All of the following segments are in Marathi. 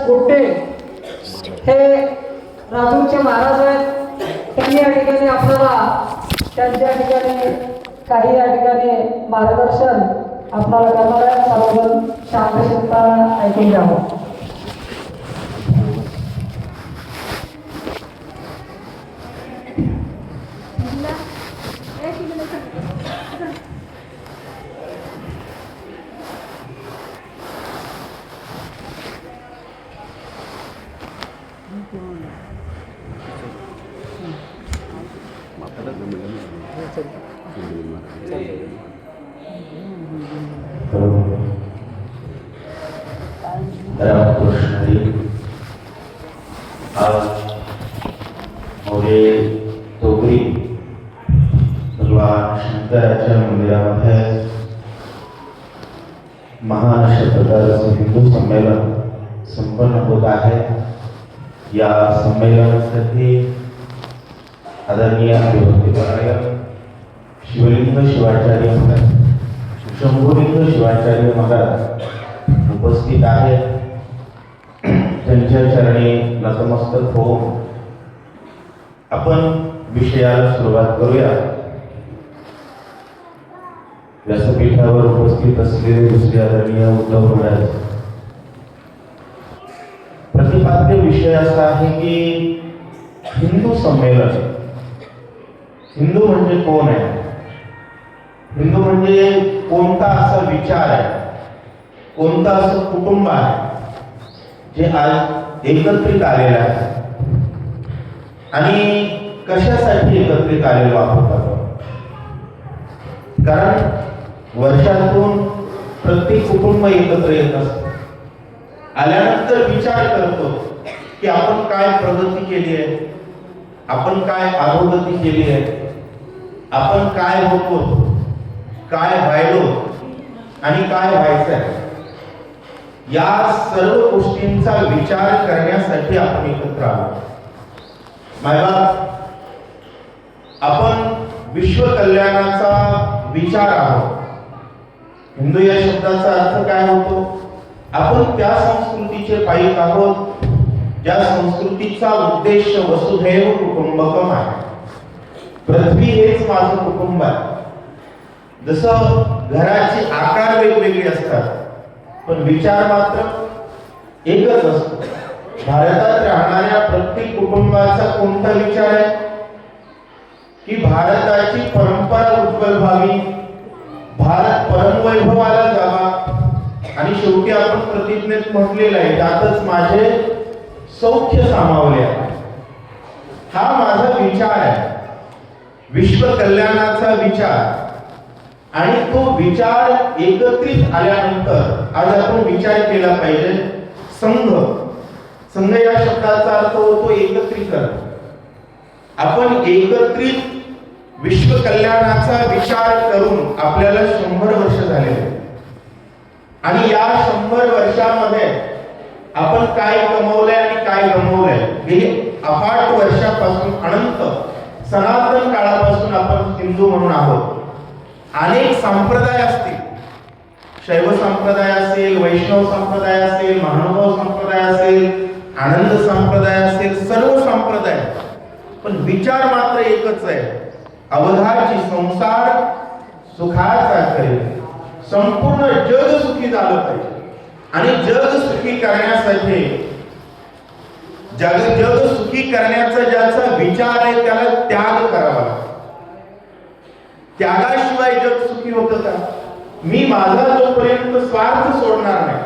गुट्टे हे राजूरचे महाराज आहेत. त्यांनी या ठिकाणी आपल्याला त्यांच्या ठिकाणी काही या ठिकाणी मार्गदर्शन आपल्याला करणार आहे. सर्वजण शांतचित्ताने ऐकून घ्यावं. आज मोरे टोकरी भगवान शंकराच्या मंदिरामध्ये महान अशा प्रकारचं हिंदू संमेलन संपन्न होत आहे. या संमेलनासाठी आदरणीय भक्तिपरायण शिवलिंग शिवाचार्य महाराज, शंभुलिंग शिवाचार्य महाराज उपस्थित आहेत. त्यांच्या चरणी नतमस्तक होऊन आपण विषयाला सुरुवात करूया. व्यासपीठावर उपस्थित असलेले दुसरे आदरणीय उद्धव महाराज, प्रतिपाद्य विषय असा आहे की हिंदू संमेलन. हिंदू म्हणजे कोण आहे? हिंदू म्हणजे कोणता असा विचार आहे, कोणता असं कुटुंब आहे जे आज एकत्रित आलेलं आहे आणि कशासाठी एकत्रित आलेलो आहोत आपण? कारण वर्षातून प्रत्येक कुटुंब एकत्र येत असतं. आल्यानंतर विचार करतो की आपण काय प्रगती केली आहे, आपण काय अधोगती केली आहे, आपण काय होतो, काय व्हायलो आणि काय व्हायचं आहे. या सर्व गोष्टींचा विचार करण्यासाठी आपण एकत्र आलो. मायबाप, आपण विश्व कल्याणाचा विचार आहोत. हिंदू या शब्दाचा अर्थ काय होतो? आपण त्या संस्कृतीचे पाईक आहोत ज्या संस्कृतीचा उद्देश वसुधैव कुटुंबकम आहे. पृथ्वी हेच माझं कुटुंब आहे. जसं घराचे आकार वेगवेगळे असतात पण विचार मात्र एकच असतो. भारतात राहणाऱ्या प्रत्येक कुटुंबाचा कोणता विचार आहे की भारताची परंपरा उज्ज्वल व्हावी, भारत परमवैभवाला जावा आणि शेवटी आपण प्रतिज्ञेत म्हटलेलं आहे त्यातच माझे सौख्य सामावले आहे. हा माझा विचार आहे, विश्व कल्याणाचा विचार. आणि तो विचार एकत्रित आल्यानंतर आज आपण विचार केला पाहिजे संघ. संघ या शब्दाचा अर्थ होतो एकत्रीकरण. आपण एकत्रित विश्व कल्याणाचा विचार करून आपल्याला 100 वर्ष झाले आणि या 100 वर्षामध्ये आपण काय कमवलंय आणि काय गमवलंय. गेली अफाट वर्षापासून अनंत सनातन काळापासून आपण हिंदू म्हणून आहोत. अनेक संप्रदाय असतील, शैव संप्रदाय असेल, वैष्णव संप्रदाय असेल, महानुभाव संप्रदाय असेल, आनंद संप्रदाय असेल, सर्व संप्रदाय, पण विचार मात्र एकच आहे. अवधाची संसार सुखाचा करेल. संपूर्ण जग सुखी झालं पाहिजे आणि जग सुखी करण्यासाठी जग सुखी करण्याचा ज्याचा विचार आहे त्याला त्याग करावा लागतो. त्यागाशिवाय जग सुखी होतं का? मी माझा जोपर्यंत स्वार्थ सोडणार नाही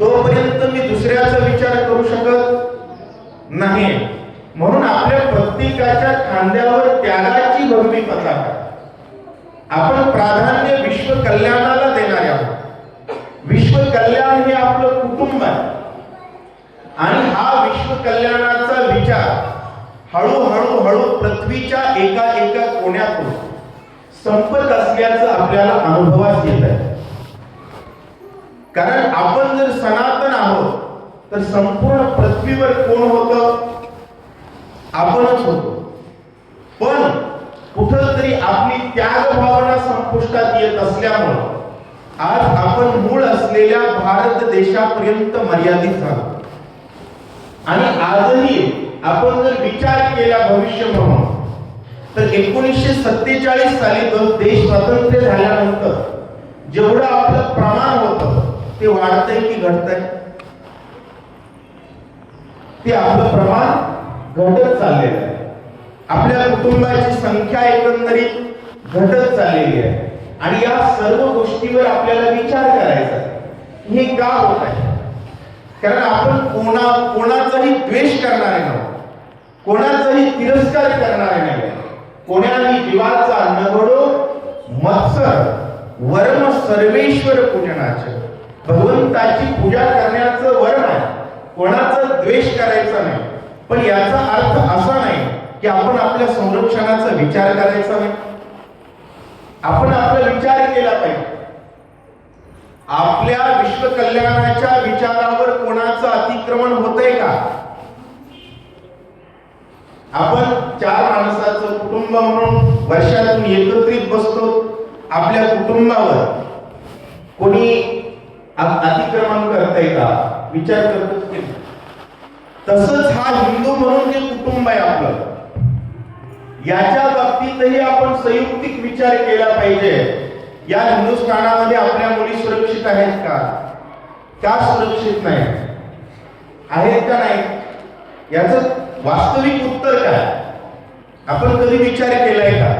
तोपर्यंत मी दुसऱ्याचा विचार करू शकत नाही. म्हणून आपल्या प्रत्येकाच्या खांद्यावर त्यागाची भगवी पताका. आपण प्राधान्य विश्व कल्याणाला देणारे आहोत. विश्व कल्याण हे आपलं कुटुंब आहे आणि हा विश्व कल्याणाचा विचार हळूहळू पृथ्वीच्या एका एका कोण्यातून संपत असल्याचं आपल्याला अनुभवास येत आहे. कारण आपण जर सनातन आहोत तर संपूर्ण पृथ्वीवर कोण होतं? आपणच होतो. पण कुठंतरी आपली त्याग भावना संपुष्टात येत असल्यामुळे आज आपण मूळ असलेल्या भारत देशापर्यंत मर्यादित झालो. आणि आजही आपण जर विचार केला भविष्य म्हणून, तर 1947 साली देश स्वातंत्र्य झाल्यानंतर जेवढं आपलं प्रमाण होतं ते वाढतंय की घटतंय? ते आपलं प्रमाण घटत चाललेलं आहे. आपल्या कुटुंबाची संख्या एकंदरीत घटत चाललेली आहे. आणि या सर्व गोष्टीवर आपल्याला विचार करायचा आहे. हे का होत आहे? कारण आपण कोणाचाही द्वेष करणारे नाही, कोणाचाही तिरस्कार करणारे नाही. कोणाही जीवाचा नघडो मत्सर वर्म सर्वेश्वर पूजनाचे, भगवंताची पूजा करण्याचं वर्म आहे. कोणाचा द्वेष करायचा नाही. पण याचा अर्थ असा नाही की आपण आपल्या संरक्षणाचा विचार करायचा नाही. आपण आपला विचार केला पाहिजे. आपल्या विश्वकल्याणाच्या विचारावर कोणाचं अतिक्रमण होतंय का? आपण 4 माणसाचं कुटुंब म्हणून वर्षातून एकत्रित बसतो. आपल्या कुटुंबावर कोणी अतिक्रमण करतंय का? विचार करतोच की. तसंच हा हिंदू म्हणून जे कुटुंब आहे आपलं, याच्या बाबतीतही आपण संयुक्तिक विचार केला पाहिजे. या हिंदुस्थानामध्ये आपल्या मुली सुरक्षित आहेत का? का सुरक्षित नाही आहेत का नाही? याचं वास्तविक उत्तर काय? आपण कधी विचार केलाय का?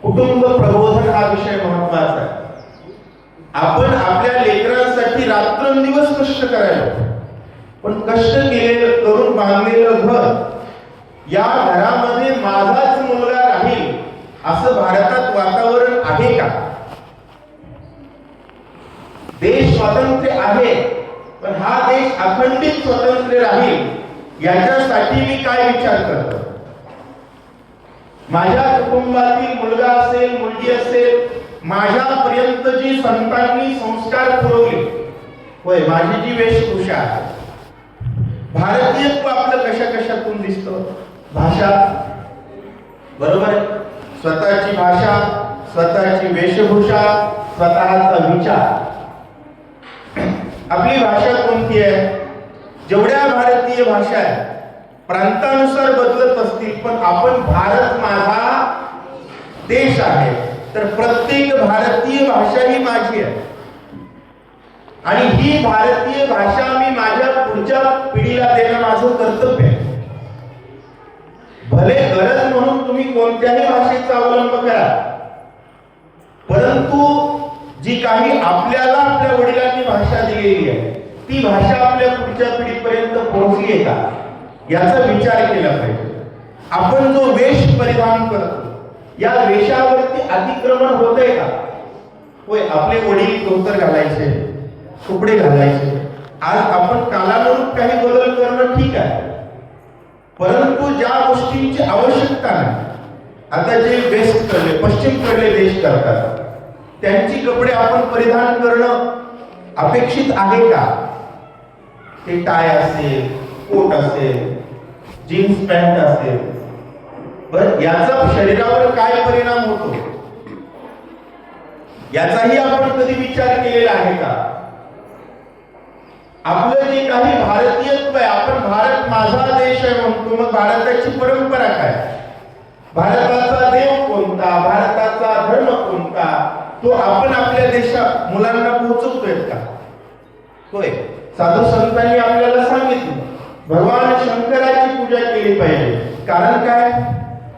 कुटुंब प्रबोधन हा विषय महत्वाचा आहे. आपण आपल्या लेकरांसाठी रात्रंदिवस कष्ट करायला, पण कष्ट केलेलं करून बांधलेलं घर, या घरामध्ये माझाच मुलगा राहील असं भारतात वातावरण आहे का? देश स्वातंत्र्य आहे, पण हा देश अखंडित स्वातंत्र्य राहील याच्यासाठी मी काय विचार करतो? माझ्या कुटुंबातील मुलगा असेल, मुलगी असेल, माझ्यापर्यंत जी संतांनी संस्कार पुरवले, होय, माझी जी वेशभूषा आहे, भारतीयत्व आपलं कशा कशातून दिसतं? भाषा, बरोबर आहे. स्वतःची भाषा, स्वतःची वेशभूषा, स्वतःचा विचार. आपली भाषा कोणती आहे? जेवढ्या भारतीय भाषा आहे प्रांतानुसार बदलत असतील, पण आपण भारत माझा देश आहे, तर प्रत्येक भारतीय भाषा ही माझी आहे. आणि ही भारतीय भाषा मी माझ्या पुढच्या पिढीला देणं माझं कर्तव्य आहे. भले गरज म्हणून तुम्ही कोणत्याही भाषेचा अवलंब करा, परंतु जी काही आपल्याला आपल्या वडिलांनी भाषा दिलेली आहे, ती भाषा आपल्या पुढच्या पिढीपर्यंत पोहोचली आहे का, याचा विचार केला पाहिजे. आपण जो वेश परिधान करतो, या वेशावरती अतिक्रमण होतंय का? होय, आपले वडील धोतर घालायचे, कपडे घालायचे. आज आपण कालानुरूप काही बदल करणं ठीक आहे, परंतु ज्या गोष्टींची आवश्यकता नाही, आता जे वेस्टकडले, पश्चिमकडले देश करतात, त्यांची कपडे आपण परिधान करणं अपेक्षित आहे का? ते टाय असेल, कोट असेल, जीन्स पॅन्ट असेल, बरं, याचा शरीरावर काय परिणाम होतो याचाही आपण कधी विचार केलेला आहे का? आपलं जे काही भारतीयत्व आहे, आपण भारत माझा देश आहे म्हणतो, मग भारताची परंपरा काय? भारताचा देव कोणता? भारताचा धर्म कोणता? तो आपण आपल्या देशात मुलांना पोहोचवतोय का? होय, साधू संतांनी आपल्याला सांगितलं भगवान शंकराची पूजा केली पाहिजे. कारण काय?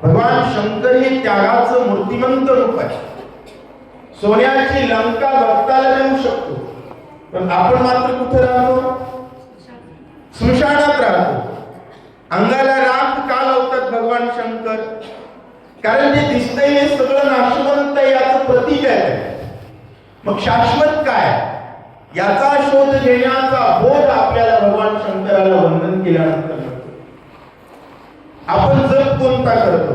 भगवान शंकर हे त्यागाचं मूर्तिमंत रूप आहे. सोन्याची लंका भक्ताला देऊ शकतो, पण आपण मात्र कुठे राहतो? स्मशानात राहतो. अंगाला राख का लावतात भगवान शंकर? कारण जे दिसतंय हे सगळं नाशवंत आहे, याचं प्रतीक आहे. मग शाश्वत काय याचा शोध घेण्याचा बोध आपल्याला भगवान शंकराला वंदन केल्यानंतर मिळतो. आपण जप कोणता करतो?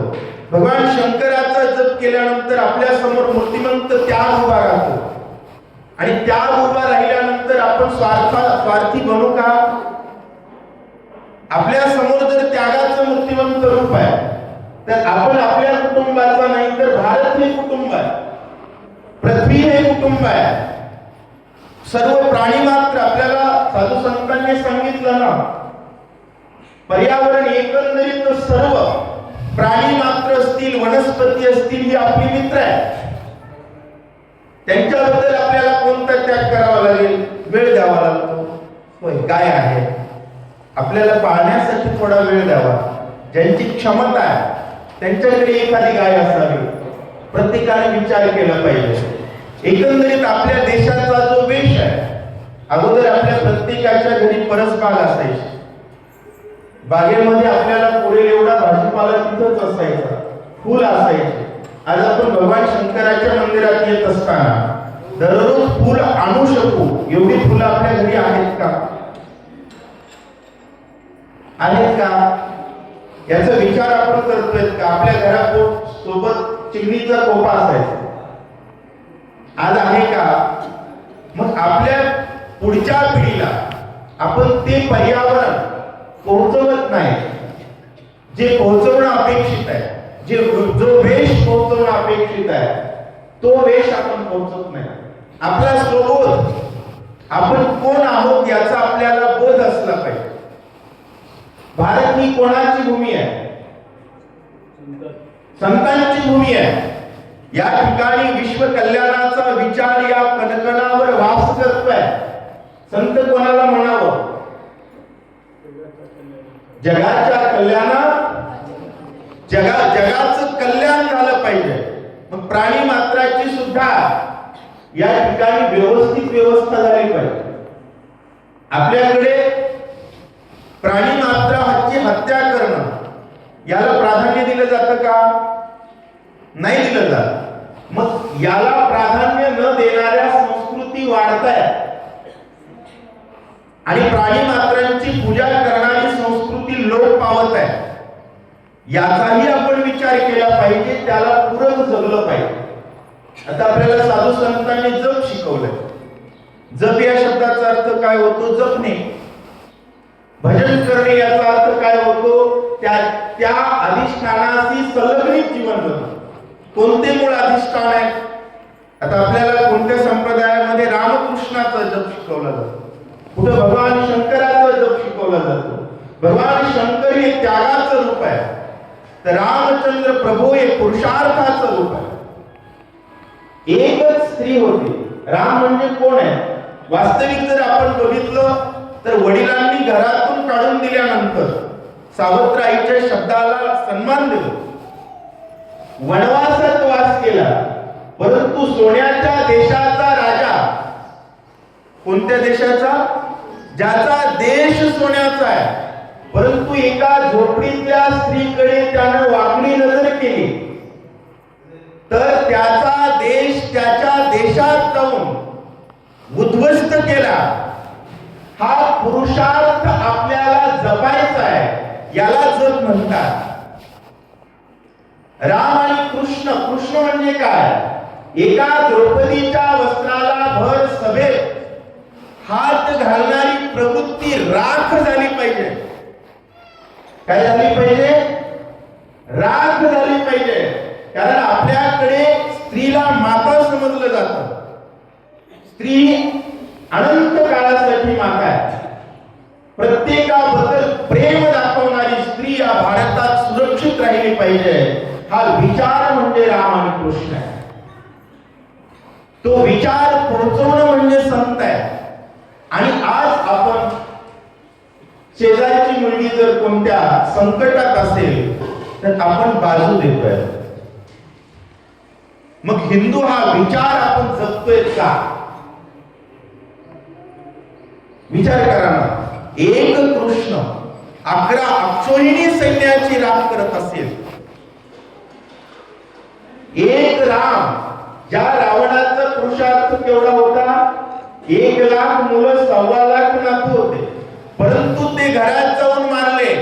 भगवान शंकराचा जप केल्यानंतर आपल्या समोर मूर्तिमंत त्याग उभा राहतो. आणि त्याग उभा राहिल्यानंतर आपण स्वार्थी बनू का? आपल्या समोर जर त्यागाचं मूर्तिमंत रूप आहे, तर आपण आपल्या कुटुंबाचा नाही, तर भारत हे कुटुंब आहे, पृथ्वी हे कुटुंब आहे, सर्व प्राणी मात्र. आपल्याला साधू संतांनी सांगितलं अन्न, पर्यावरण एकंदरीत सर्व प्राणी मात्र असतील, वनस्पती असतील, ही आपली मित्र आहे. त्यांच्याबद्दल आपल्याला कोणता त्याग करावा लागेल? वेळ द्यावा लागतो. होय, गाय आहे, आपल्याला पाळण्यासाठी थोडा वेळ द्यावा. ज्यांची क्षमता आहे त्यांच्याकडे एखादी गाय असावी. प्रत्येकाने विचार केला पाहिजे. एकंदरीत आपल्या देशाचा जो वेश आहे, अगोदर आपल्या प्रत्येकाच्या घरी परसबाग असायची. बागेमध्ये आपल्याला पुरेल एवढा भाजीपाला तिथंच असायचा, फुल असायचे. आज आपण भगवान शंकराच्या मंदिरात येत असताना दररोज फुल आणू शकू एवढी फुलं आपल्या घरी आहेत का? आहेत का? याचा विचार आपण करतोय का? आपल्या घरासोबत चिमणीचा कोपा असायचा, आज आहे का? मग आपल्या पुढच्या पिढीला आपण ते पर्यावरण पोहोचवत नाही जे पोहोचवणं अपेक्षित आहे. जो वेश पोहोचवणं अपेक्षित आहे तो वेश आपण पोहोचत नाही. आपला स्वबोध, आपण कोण आहोत याचा आपल्याला बोध असला पाहिजे. भारत ही कोणाची भूमी आहे? संतांची भूमी आहे. या ठिकाणी विश्व कल्याणाचा विचार या कणकणावर वास करतोय. संत कोणाला म्हणावं? जगाच्या कल्याणात जगाचं कल्याण झालं पाहिजे. मग प्राणी मात्राची सुद्धा या ठिकाणी व्यवस्थित व्यवस्था झाली पाहिजे. आपल्याकडे प्राणी मात्राची हत्या करणं याला प्राधान्य दिलं जातं का? नाही दिलं जात. मग याला प्राधान्य न देणाऱ्या संस्कृती वाढतायत आणि प्राणी मात्रांची पूजा करणारी संस्कृती लोप पावत आहे. याचाही आपण विचार केला पाहिजे, त्याला पूरक जगलं पाहिजे. आता आपल्याला साधू संतांनी जप शिकवलंय. जप या शब्दाचा अर्थ काय होतो? जपणे. भजन करणे याचा अर्थ काय होतो? त्या अधिष्ठानाशी संलग्नित जीवन जगणं. कोणते मूळ अधिष्ठान आहे? आता आपल्याला कोणत्या संप्रदायामध्ये रामकृष्णाचा जप शिकवला जातो, कुठे भगवान शंकराचा जप शिकवला जातो. भगवान शंकर हे त्यागाचं रूप आहे, तर रामचंद्र प्रभू हे पुरुषार्थाचं रूप आहे. एकच स्त्री होती. राम म्हणजे कोण आहे? वास्तविक जर आपण बघितलं तर वडिलांनी घरातून काढून दिल्यानंतर सावत्राईच्या शब्दाला सन्मान दिला, वनवासात वास केला, परंतु सोन्याच्या देशाचा राजा, कोणत्या देशाचा? ज्याचा देश सोन्याचा आहे, परंतु एका झोपडीतल्या स्त्रीकडे त्यानं वाकडी नजर केली तर त्याचा देश त्याच्या देशात जाऊन उद्ध्वस्त केला. हा पुरुषार्थ आपल्याला जपायचा आहे, याला जप म्हणतात. राम आणि कृष्ण, कृष्ण म्हणजे काय? एका द्रौपदीच्या वस्त्राला भर सभेत हात घालणारी प्रवृत्ती राख झाली पाहिजे. काय झाली पाहिजे? राख झाली पाहिजे. कारण आपल्याकडे स्त्रीला माता समजलं जातं. स्त्री अनंत काळासाठी माता आहे. प्रत्येकाबद्दल प्रेम दाखवणारी स्त्री या भारतात सुरक्षित राहिली पाहिजे. हा विचार म्हणजे राम आणि कृष्ण आहे. तो विचार पोहोचवणं म्हणजे संत आहे. आणि आज आपण शेजारची मुलगी जर कोणत्या संकटात असेल तर आपण बाजू देतोय. मग हिंदू हा विचार आपण जगतोय का? विचार करा ना. एक कृष्ण 11 अक्षोहिणी सैन्याची राख करत असेल, एक राम, ज्या रावणाचा पुरुषार्थ केवढा होता? 1 लाख मुलं, 1.25 लाख नातू होते, परंतु ते घरात जाऊन मारले.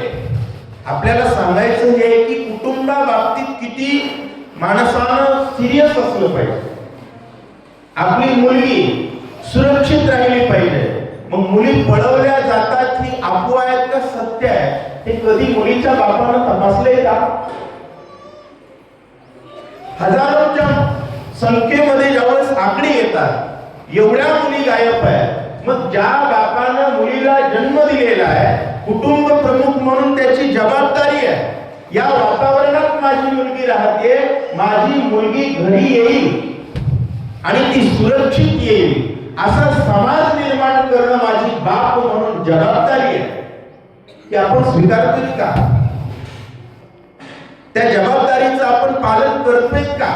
आपल्याला सांगायचं हे की कुटुंबाबाबतीत किती माणसानं सिरियस असलं पाहिजे. आपली मुलगी सुरक्षित राहिली पाहिजे. मग मुली पळवल्या जातात ही अफवा आहे का सत्य आहे? हे कधी मुलीच्या बापानं तपासले का? हजारोच्या संख्येमध्ये ज्यावेळेस आकडे येतात, एवढ्या मुली गायब आहेत, मग ज्या बापानं मुलीला जन्म दिलेला आहे, कुटुंब प्रमुख म्हणून त्याची जबाबदारी आहे, या वातावरणात माझी मुलगी राहते, माझी मुलगी घरी येईल आणि ती सुरक्षित येईल असा समाज निर्माण करणं माझी बाप म्हणून जबाबदारी आहे. की आपण स्वीकारतोय का? त्या जबाबदारीचं आपण पालन करतोय का?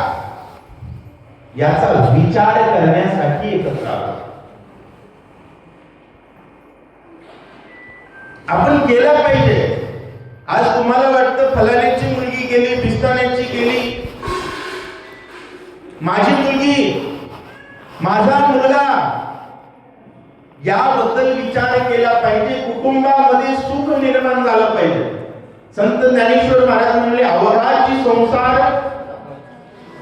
याचा विचार करण्यासाठी एकत्र आलो. आपण केला पाहिजे. आज तुम्हाला वाटतं फलाण्याची मुलगी गेली, पिस्ताण्याची गेली, माझी मुलगी, माझा मुलगा, याबद्दल विचार केला पाहिजे. कुटुंबामध्ये सुख निर्माण झालं पाहिजे. संत ज्ञानेश्वर महाराज म्हणले, अवघाची संसार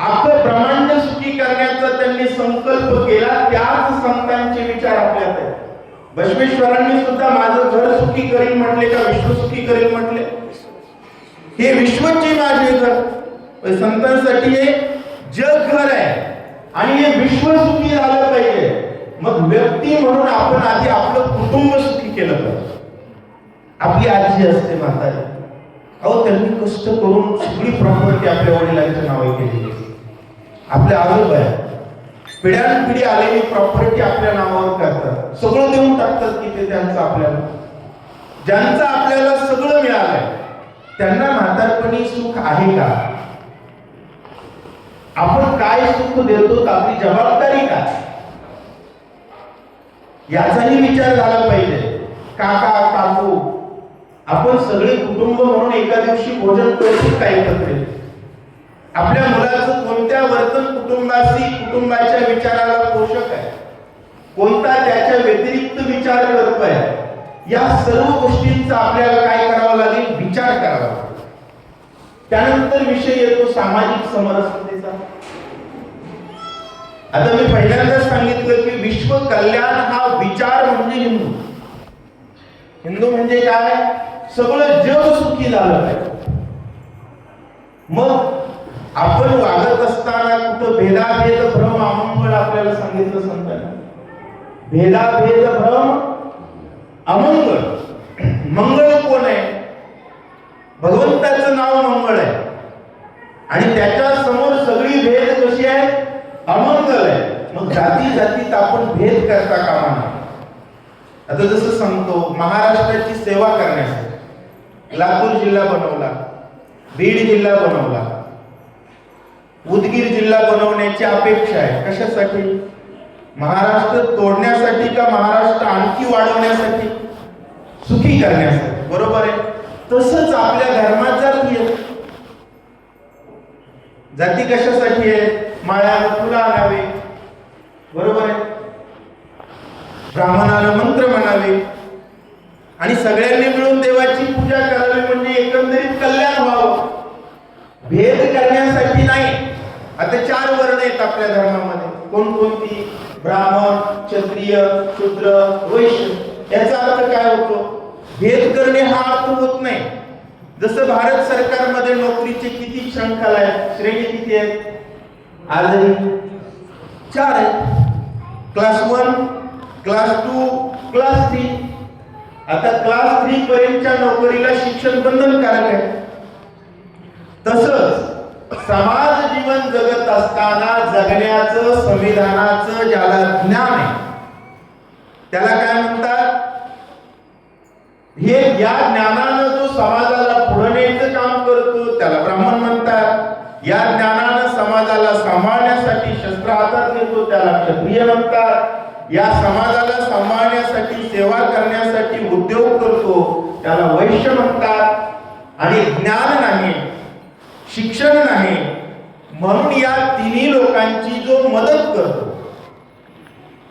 अख्खं ब्रह्मांड सुखी करण्याचा त्यांनी संकल्प केला. त्याच संतांचे विचार आपल्यात आहेत. बसवेश्वरांनी सुद्धा माझं घर सुखी करीन म्हटले का विश्व सुखी करीन म्हटले? हे विश्वचे माझे घर. संतांसाठी हे जग घर आहे आणि हे विश्व सुखी झालं पाहिजे. मग व्यक्ती म्हणून आपण आधी आपलं कुटुंब सुखी केलं पाहिजे. आपली आजी असते, म्हातारी, अहो त्यांनी कष्ट करून सगळी प्रॉपर्टी आपल्या वडिलांच्या नावे केलेली. आपल्या आजोबा पिढ्यानपिढी आलेली प्रॉपर्टी आपल्या नावावर करतात, सगळं देऊन टाकतात की ते त्यांचं आपल्याला. ज्यांचं आपल्याला सगळं मिळालंय त्यांना म्हातारपणी सुख आहे का? आपण काय सुख देतो? आपली जबाबदारी काय? याचाही विचार झाला पाहिजे. काका काकू आपण सगळे कुटुंब म्हणून एका दिवशी भोजन करतो का एकत्र? आपल्या मुलाचं कोणत्या वर्तन कुटुंबाच्या विचाराला पोषक आहे, कोणता त्याच्या व्यतिरिक्त विचार करतोय, या सर्व गोष्टींचा आपल्याला काय करावं लागेल? विचार करावा. त्यानंतर विषय येतो सामाजिक समरसतेचा. आता मी पहिल्यांदाच सांगितलं की विश्व कल्याण हा विचार म्हणजे हिंदू. हिंदू म्हणजे काय? सगळं जग सुखी झालं पाहिजे. मग आपण वागत असताना कुठं भेदाभेद भ्रम अमंगळ आपल्याला सांगितलं संतांनी. भेदाभेद भ्रम अमंगळ. मंगळ कोण आहे? भगवंताचं नाव मंगळ आहे आणि त्याच्या समोर सगळी भेद कशी आहे? अमंगल आहे. मग जाती जातीत आपण भेद करता कामा नये. आता जसं सांगतो, महाराष्ट्राची सेवा करण्यासाठी लातूर जिल्हा बनवला, बीड जिल्हा बनवला, उदगीर जिल्हा बनवण्याची अपेक्षा आहे. कशासाठी? महाराष्ट्र तोडण्यासाठी का महाराष्ट्र आणखी वाढवण्यासाठी? सुखी करण्यासाठी. बरोबर आहे. तसंच आपल्या धर्मात जाती आहे. जाती कशासाठी आहे? माळ्यानं फुलं आणावे, बरोबर आहे, ब्राह्मणानं मंत्र म्हणावे आणि सगळ्यांनी मिळून देवाची पूजा करावी, म्हणजे एकंदरीत कल्याण व्हावं. भेद करण्यासाठी नाही. आता 4 वर्ण आहेत आपल्या धर्मामध्ये. कोणकोणती? ब्राह्मण, क्षत्रिय, शूद्र, वैश्य. याचा अर्थ काय होतो? भेद करणे हा अर्थ होत नाही. जसं भारत सरकारमध्ये नोकरीचे किती शृंखला आहेत, श्रेणी किती आहेत? आजही 4 आहेत. Class 1, class 2, class 3. आता क्लास 3 पर्यंतच्या नोकरीला शिक्षण बंधनकारक आहे. तसंच समाज जीवन जगत असताना जगण्याचं, संविधानाचं ज्याला ज्ञान आहे त्याला काय म्हणतात? हे या ज्ञानानं जो समाजाला पुढे न्यायचं काम करतो त्याला ब्राह्मण म्हणतात. या ज्ञानानं समाजाला सांभाळण्यासाठी शस्त्र हातात घेतो त्याला क्षत्रिय म्हणतात. या समाजाला सांभाळण्यासाठी, सेवा करण्यासाठी उद्योग करतो त्याला वैश्य म्हणतात. आणि ज्ञान नाही, शिक्षण नाही, म्हणून या तिन्ही लोकांची जो मदत करतो,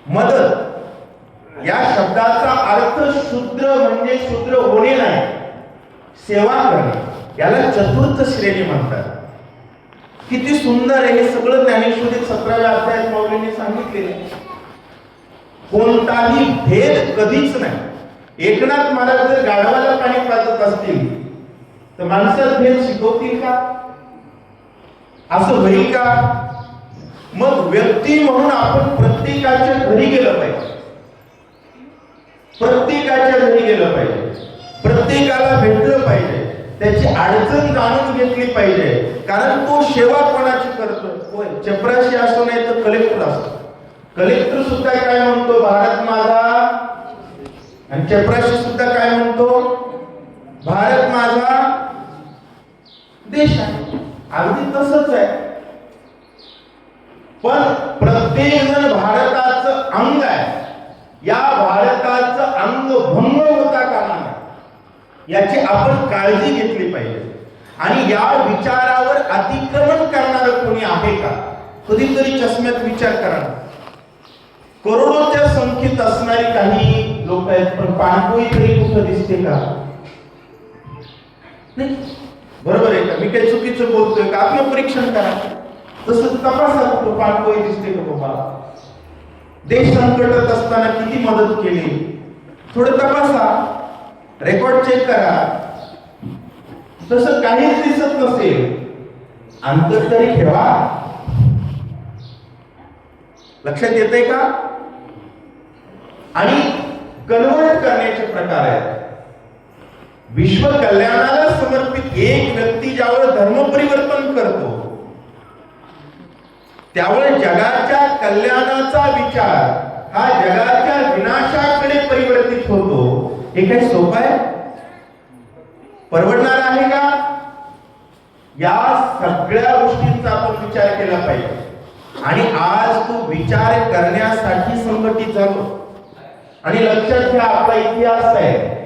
मदत या शब्दाचा अर्थ शूद्र म्हणजे शूद्र होणे नाही, सेवा करणे, याला चतुर्थ श्रेणी म्हणतात. किती सुंदर आहे हे सगळं ज्ञानेश्वरीत 17व्या अध्यायात माऊलींनी सांगितलेले. कोणताही भेद कधीच नाही. एकनाथ महाराज जर गाढवाला पाणी पाजत असतील तर माणसात भेद शिकवतील का? असं होईल का? मग व्यक्ती म्हणून आपण प्रत्येकाच्या घरी गेलं पाहिजे. प्रत्येकाच्या घरी गेलं पाहिजे, प्रत्येकाला भेटलं पाहिजे, त्याची अडचण जाणून घेतली पाहिजे. कारण तो सेवा कोणाची करतो? होय, चपराशी असो नाही तर कलेक्टर असतो. कलेक्टर सुद्धा काय म्हणतो? भारत माझा. आणि चपराशी सुद्धा काय म्हणतो? भारत माझा देश आहे. अगदी तसंच आहे. पण प्रत्येक जण भारताचं अंग आहे. या भारताचं अंग भंग होता कामा नये याची आपण काळजी घेतली पाहिजे. आणि या विचारावर अतिक्रमण करणारं कोणी आहे का? कधीतरी चष्म्यात विचार करा. करोडोच्या संख्येत असणारी काही लोक आहेत, पण पाणपोई तरी कुठं दिसते का? नाही. बरोबर आहे का? मी काही चुकीचं बोलतोय का? आत्मपरीक्षण करा. तसं तपासा कुठं पाणपोई दिसते का बाबा? देश संकटात असताना किती मदत केली थोडं तपासा, रेकॉर्ड चेक करा. तसं काहीच दिसत नसेल, अंतर तरी ठेवा. लक्षात येतंय का? आणि कन्वर्ट करण्याचे प्रकार आहेत. विश्व कल्याणाला समर्पित एक व्यक्ती ज्यावर धर्म परिवर्तन करतो, त्यामुळे जगाच्या कल्याणाचा विचार हा जगाच्या विनाशाकडे परिवर्तित होतो. हे काही सोपं आहे? परवडणार आहे का? या सगळ्या गोष्टींचा आपण विचार केला पाहिजे. आणि आज तो विचार करण्यासाठी संघटित झालो. आणि लक्षात घ्या, आपला इतिहास आहे.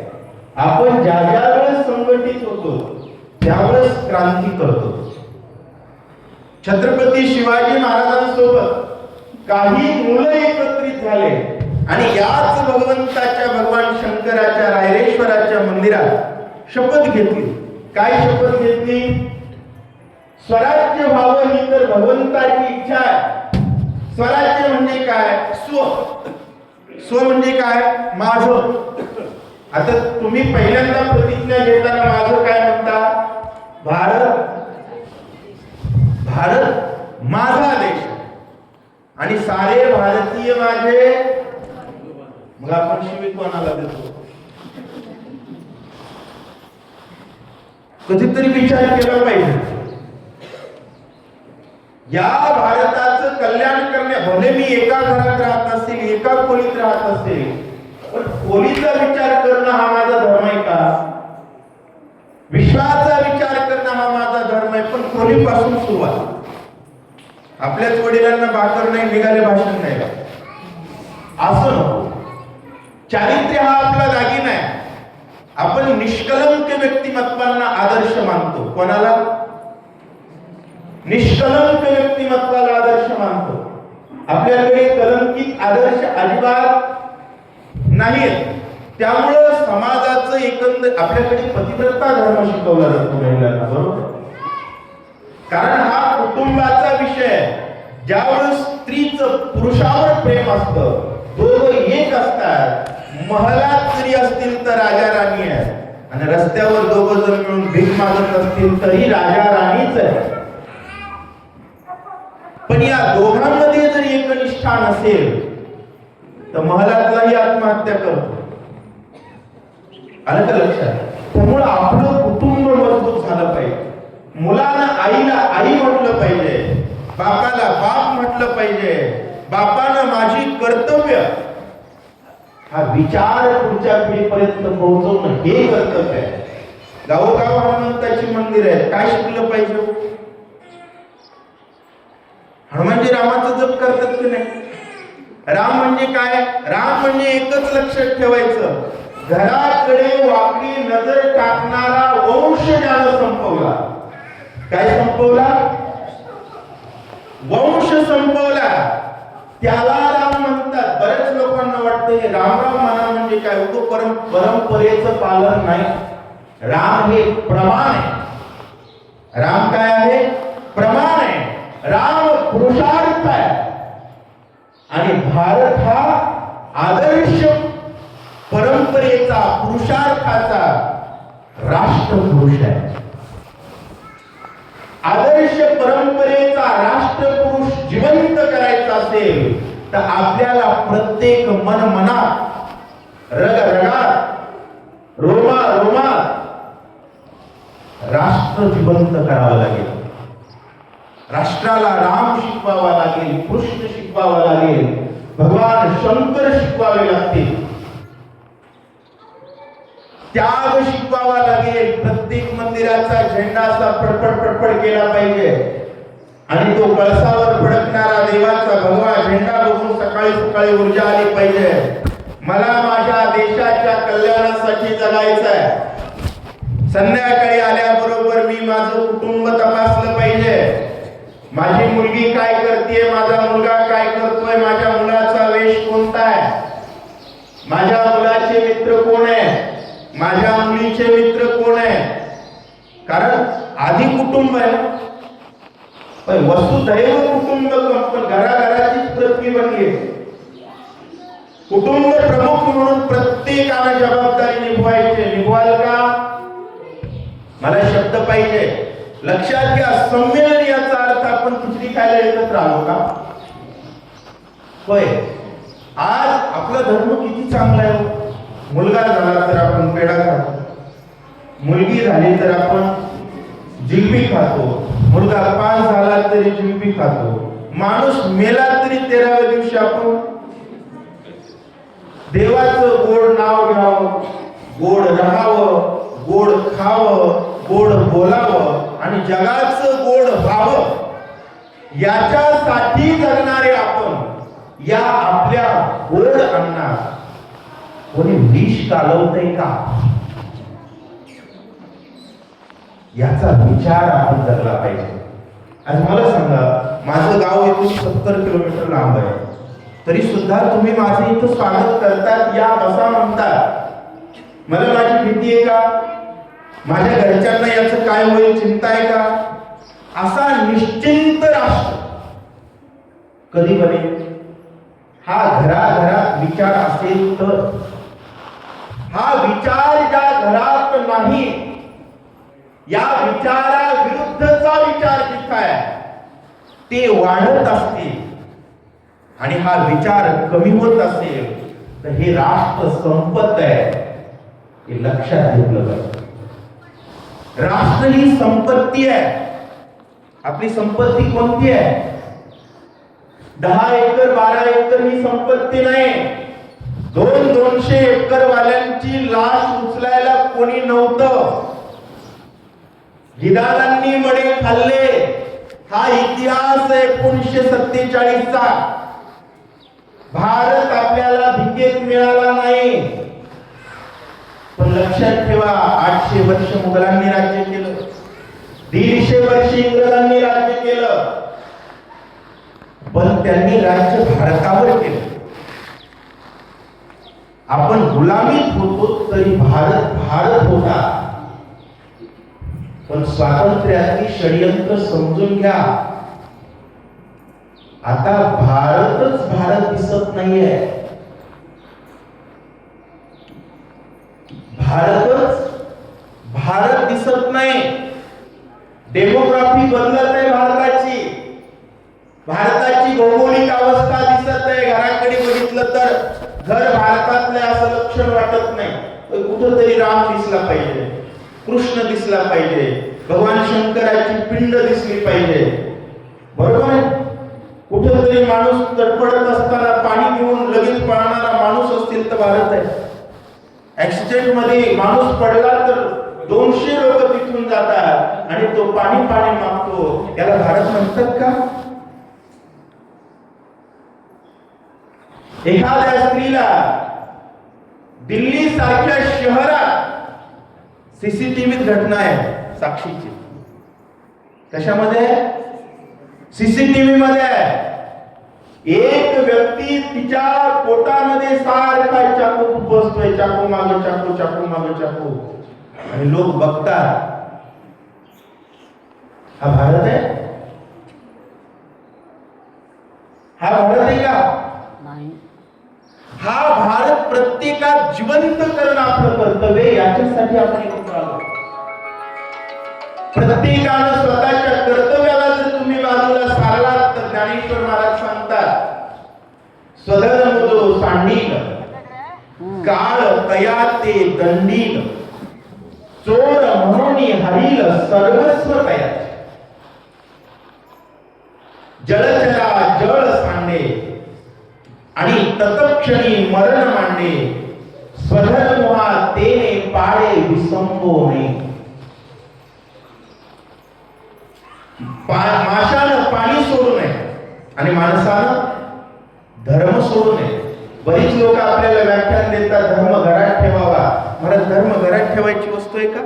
आपण ज्या ज्या वेळेस संघटित होतो त्यावेळेस क्रांती करतो. छत्रपती शिवाजी महाराजांसोबत काही मुलं एकत्रित झाले आणि याच भगवंताच्या, भगवान शंकराच्या रायरेश्वराच्या मंदिरात शपथ घेतली. काय शपथ घेतली? स्वराज्य व्हावं ही तर भगवंताची इच्छा आहे. स्वराज्य म्हणजे काय? स्व. स्व म्हणजे काय? माझं. आता तुम्ही पहिल्यांदा प्रतिज्ञा घेताना माझं काय म्हणता? भारत. भारत माझा देश आणि सारे भारतीय माझे. मग आपण शिवी कोणाला देतो? कधीतरी विचार केला पाहिजे. या भारताचं कल्याण करण्या, भले मी एका घरात राहत असेल, एका खोलीत राहत असेल, पण खोलीचा विचार करणं हा माझा धर्म आहे का? विश्वाचा विचार करणं हा माझा धर्म आहे. पण खोलीपासून सुरुवात. आपल्याच वडिलांना भाकर नाही निघाले भाषण नाही असं नको. चारित्र्य हा आपला दागिना आहे. आपण निष्कलंक व्यक्तिमत्वांना आदर्श मानतो. कोणाला? निष्कलंक व्यक्तिमत्वाला आदर्श मानतो. आपल्याकडे कलंकित आदर्श अजिबात नाहीत. त्यामुळं समाजाचं एकंदर आपल्याकडे पतिव्रता धर्म शिकवला जातो महिलांना. बरोबर? कारण हा कुटुंबाचा विषय आहे. ज्यावेळेस स्त्रीचं पुरुषावर प्रेम असतं, दोघं एक असतात. महलात स्त्री असतील तर राजा राणी आहे, आणि रस्त्यावर दोघं जण मिळून भीक मागत असतील तरी राजा राणीच आहे. पण या दोघांमध्ये जर एकनिष्ठा नसेल तर महलातलाही आत्महत्या करतो. आलं का लक्षात? त्यामुळे आपलं कुटुंब मजबूत झालं पाहिजे. मुलांना आईला आई म्हटलं पाहिजे, बापाला बाप म्हटलं पाहिजे. बापानं माझी कर्तव्य हा विचार पुढच्या पिढीपर्यंत पोहोचवणं हे कर्तव्य आहे. गावोगाव हनुमंताची मंदिर आहे. काय शिकलं पाहिजे? हनुमानजी रामाचं जप करतात की नाही? राम म्हणजे काय? राम म्हणजे एकच लक्षात ठेवायचं, घराकडे वाकडी नजर टाकणारा वंश ज्यानं संपवला. काय संपवला? वंश संपवला त्याला राम म्हणतात. बऱ्याच लोकांना वाटतं हे राम म्हणा म्हणजे काय होतो? परंपरेचं पालन नाही. राम हे प्रमाण आहे. राम काय आहे? प्रमाण आहे. राम पुरुषार्थ आहे. आणि भारत हा आदर्श परंपरेचा, पुरुषार्थाचा राष्ट्रपुरुष आहे. आदर्श परंपरेचा राष्ट्रपुरुष जिवंत करायचा असेल तर आपल्याला प्रत्येक मनात रग रगात, रोमा रोमात राष्ट्र जिवंत करावं लागेल. राष्ट्राला राम शिकवावा लागेल, कृष्ण शिकवावा लागेल, भगवान शंकर शिकवावे लागतील, त्याग शिकवावा लागेल. प्रत्येक मंदिराचा झेंडा असा फडफड फडफड केला पाहिजे आणि तो कळसावर फडकणारा देवाचा भगवा झेंडा बघून सकाळी सकाळी ऊर्जा आली पाहिजे. मला माझ्या देशाच्या कल्याणासाठी जगायचं आहे. संध्याकाळी आल्याबरोबर मी माझं कुटुंब तपासलं पाहिजे. माझी मुलगी काय करते, माझा मुलगा काय करतोय, माझ्या मुलाचा वेश कोणता आहे, माझ्या मुलाचे मित्र कोण आहे, माझ्या मुलीचे मित्र कोण आहे. कारण आधी कुटुंब आहे ना, पण वसुधैव कुटुंबकम, पण घराघराचीच पृथ्वी बनली. कुटुंब प्रमुख म्हणून प्रत्येकाने जबाबदारी निभवायची. निभवाल का? मला शब्द पाहिजे. लक्षात घ्या, संमेलन याचा अर्थ आपण खिचडी खायला एकत्र आलो का? होय. आज आपला धर्म किती चांगला आहे. मुलगा झाला तर आपण पेढा खातो, मुलगी झाली तर आपण जिलबी खातो, मुलगा पास झाला तरी जिलबी खातो, माणूस मेला तरी 13व्या दिवशी आपण देवाचं गोड नाव घ्यावं, गोड राहावं, गोड खावं, गोड बोलावं आणि जगाचं गोड व्हावं, याच्यासाठी जगणारे आपण या आपल्या गोड अन्नात कोणी विष कालवतंय का, याचा विचार आपण जगला पाहिजे. आज मला सांगा, माझं गाव इथून 70 किलोमीटर लांब आहे, तरी सुद्धा तुम्ही माझे इथं स्वागत करतात, या बसा म्हणतात. मला माझी भीती आहे का? माझ्या घरच्यांना याचं काय होईल चिंता आहे का? असा निश्चिंत राष्ट्र कधी बनेल? हा घराघरात विचार असेल तर. हा विचार ज्या घरात नाही, या विचाराविरुद्धचा विचार जिथे आहे ते वाढत असते आणि हा विचार कमी होत असेल तर हे राष्ट्र संपत आहे, हे लक्षात घेतलं पाहिजे. राष्ट्र ही संपत्ती आहे. आपली संपत्ती कोणती आहे? 10 एकर 12 एकर ही संपत्ती नाही. 200 एकर वाल्यांची लाश उचलायला कोणी नव्हतं. गिधाडांनी मडे खाल्ले. हा इतिहास आहे 1947 चा. भारत आपल्याला भिकेत मिळाला नाही. पण लक्षात ठेवा, 800 वर्ष मुघलांनी राज्य केलं, 150 वर्ष इंग्रजांनी राज्य केलं, पण त्यांनी राज्य भारतावर केलं. आपण गुलामीत होतो तरी भारत भारत होता. पण स्वातंत्र्याची षडयंत्र समजून घ्या. आता भारतच भारत दिसत नाहीये. भारतच भारत दिसत नाही. डेमोग्राफी बदलत आहे भारताची. भारताची भौगोलिक अवस्था दिसत आहे. घराकडे बघितलं तर घर भारतातलं असं लक्षण वाटत नाही. कुठंतरी राम दिसला पाहिजे, कृष्ण दिसला पाहिजे, भगवान शंकराची पिंड दिसली पाहिजे. बरोबर आहे? कुठंतरी माणूस तडफडत असताना पाणी घेऊन लगेच पळणारा माणूस असतील तर भारत आहे. ऍक्सिडेंट मध्ये माणूस पडला तर 200 लोक तिथून जातात आणि तो पाणी पाणी मागतो. याला भारत म्हणतात का? एखाद्या स्त्रीला दिल्ली सारख्या शहरात सीसीटीव्ही घटना आहे साक्षीची. कशामध्ये? सीसीटीव्ही मध्ये. एक व्यक्ती तिच्या पोटामध्ये सारखा चाकू बसतोय, चाकू मागे चाकू, चाकू मागे चाकू, आणि लोक बघतात. हा भारत आहे? हा भारत आहे का? नाही. हा भारत प्रत्येकात जिवंत करणं आपलं कर्तव्य. याच्यासाठी आपण एकत्र आलो. प्रत्येकानं स्वतःच्या कर्तव्याला जर तुम्ही बाजूला सारलात तर ज्ञानेश्वर महाराज सांगतात, स्वधर्म जो सांडील काळ तया ते दंडील, चोर म्हणून हरील सर्वस्व तयाचे. जलचरा जळ सांडे आणि तत्क्षणी मरण मांडे, स्वधर्महा तेने पाडे विसंबोने. माशानं पाणी सोडू नये आणि माणसानं धर्म सोडू नये. बरीच लोक आपल्याला व्याख्यान देतात धर्म घरात ठेवावा. मला धर्म घरात ठेवायची वस्तू आहे का?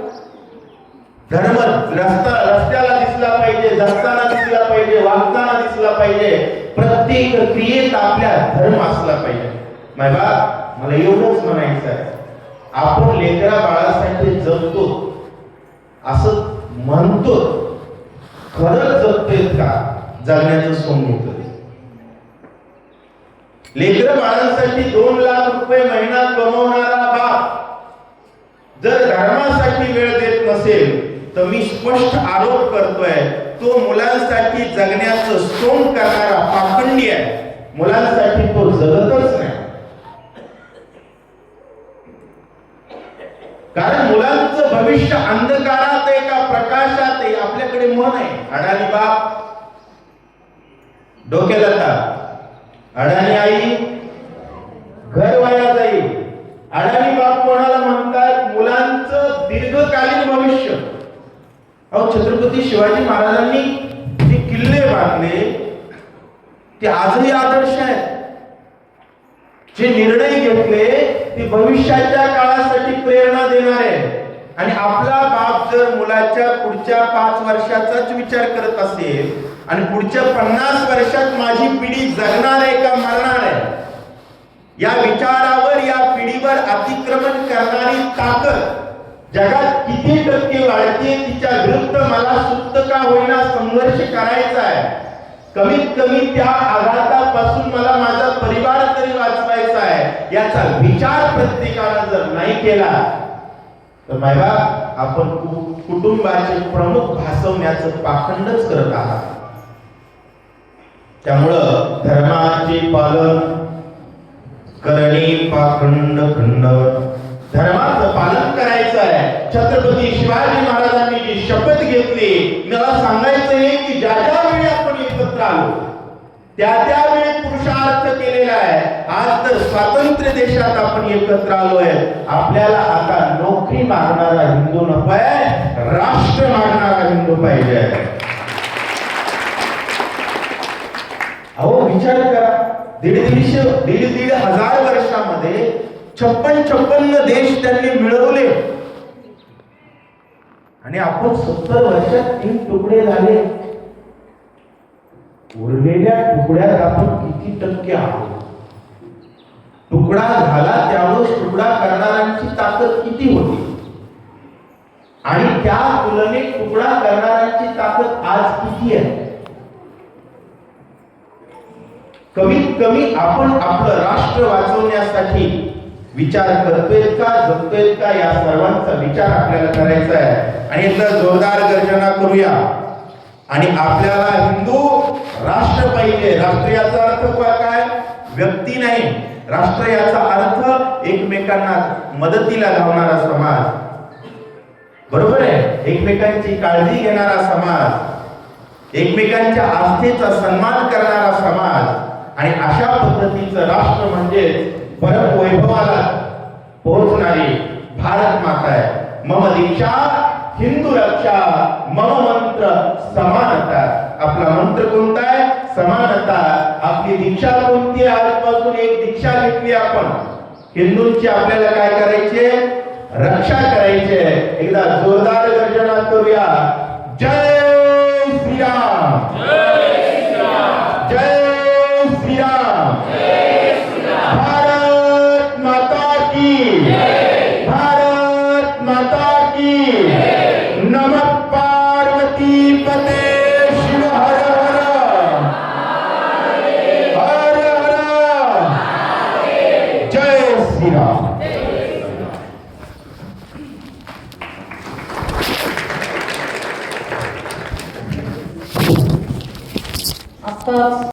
धर्म रस्त्याला दिसला पाहिजे, जगताना दिसला पाहिजे, वागताना दिसला पाहिजे. प्रत्येक क्रियेत आपल्या धर्म असला पाहिजे. मायबा, मला एवढंच म्हणायचं आहे, आपण लेकरा बाळासाठी जगतो असं म्हणतो, खरंच जगतोय का? जगण्याचं सोंग घेतोय. लेकर बाळांसाठी 2 लाख रुपये महिना कमवणारा बाप जर धर्मासाठी वेळ देत नसेल तर मी स्पष्ट आरोप करतोय, तो मुलांसाठी जगण्याचं सोंग करणारा पाखंडी आहे. मुलांसाठी तो जगतच नाही. कारण मुलांचं भविष्य अंधकारात आहे का प्रकाशात आहे? आपल्याकडे मन आहे. अडाणी बाप डोक्याला ताप, अडाणी आई घर वाया जाईल. अडाणी बाप कोणाला म्हणतात? मुलांचं दीर्घकालीन भविष्य. अहो, छत्रपती शिवाजी महाराजांनी जे किल्ले बांधले ते आजही आदर्श आहेत. जे निर्णय घेतले ते भविष्याच्या काळासाठी प्रेरणा देणारे. आणि आपला बाप जर मुलाच्या पुढच्या 5 वर्षाचाच विचार करत असेल आणि पुढच्या 50 वर्षात माझी पिढी जगणार आहे का मरणार आहे, या विचारावर, या पिढीवर अतिक्रमण करणारी ताकद जगात किती टक्के वाढते, तिच्या विरुद्ध मला सुप्त का होईना संघर्ष करायचा आहे. कमीत कमी त्या आघातापासून मला माझा परिवार तरी वाचवायचा आहे. याचा विचार प्रत्येकाने जर नाही केला तर मायबा, आपण कुटुंबाचे प्रमुख भासवण्याचं पाखंडच करत आहात. त्यामुळं धर्माचे पालन करणे पाखंड खंड. धर्माचं पालन करायचं आहे. छत्रपती शिवाजी महाराजांनी जी शपथ घेतली, मला सांगायचं आहे की ज्या ज्या वेळी आपण एकत्र आलो त्या त्यावेळी पुरुषार्थ केलेला आहे. आज तर स्वातंत्र्य देशात आपण एकत्र आलोय. आपल्याला आता नोकरी मागणारा हिंदू नको आहे, राष्ट्र मागणारा हिंदू पाहिजे. अहो, विचार करा, 1,500 हजार वर्षामध्ये 56 देश त्यांनी मिळवले आणि आपण 70 वर्षात 3 तुकडे झाले. उरलेल्या तुकड्यात आपण किती टक्के आहोत? तुकडा झाला त्यावेळेस तुकडा करणाऱ्यांची ताकद किती होती आणि त्या तुलनेत तुकडा करणाऱ्यांची ताकद आज किती आहे? कमीत कमी आपण आपलं राष्ट्र वाचवण्यासाठी विचार करतोय का, जगतोय का, या सर्वांचा विचार आपल्याला करायचा आहे. आणि एकदा जोरदार गर्जना करूया. आणि आपल्याला हिंदू राष्ट्र पाहिजे. राष्ट्र याचा अर्थ काय? व्यक्ती नाही. राष्ट्र याचा अर्थ एकमेकांना मदतीला धावणारा समाज, बरोबर आहे? एकमेकांची काळजी घेणारा समाज, एकमेकांच्या आस्थेचा सन्मान करणारा समाज. आणि अशा पद्धतीचं राष्ट्र म्हणजे परम वैभवाला पोहोचणारी भारत माता आहे. मम दीक्षा हिंदू रक्षा, मम मंत्र समानता. आपला मंत्र कोणता आहे? समानता. आपली दीक्षा कोणती आहे? आजपासून एक दीक्षा घेतली आपण. हिंदूंची आपल्याला काय करायचे? रक्षा करायचे. एकदा जोरदार गर्जना करूया. जय श्रीराम, जय श्रीराम, जय श्रीराम, जय श्रीराम. भारत माता की जय, भारत माता की जय. नमः पार्वती पते शिव हर हर हर हर. जय श्रीराम. आता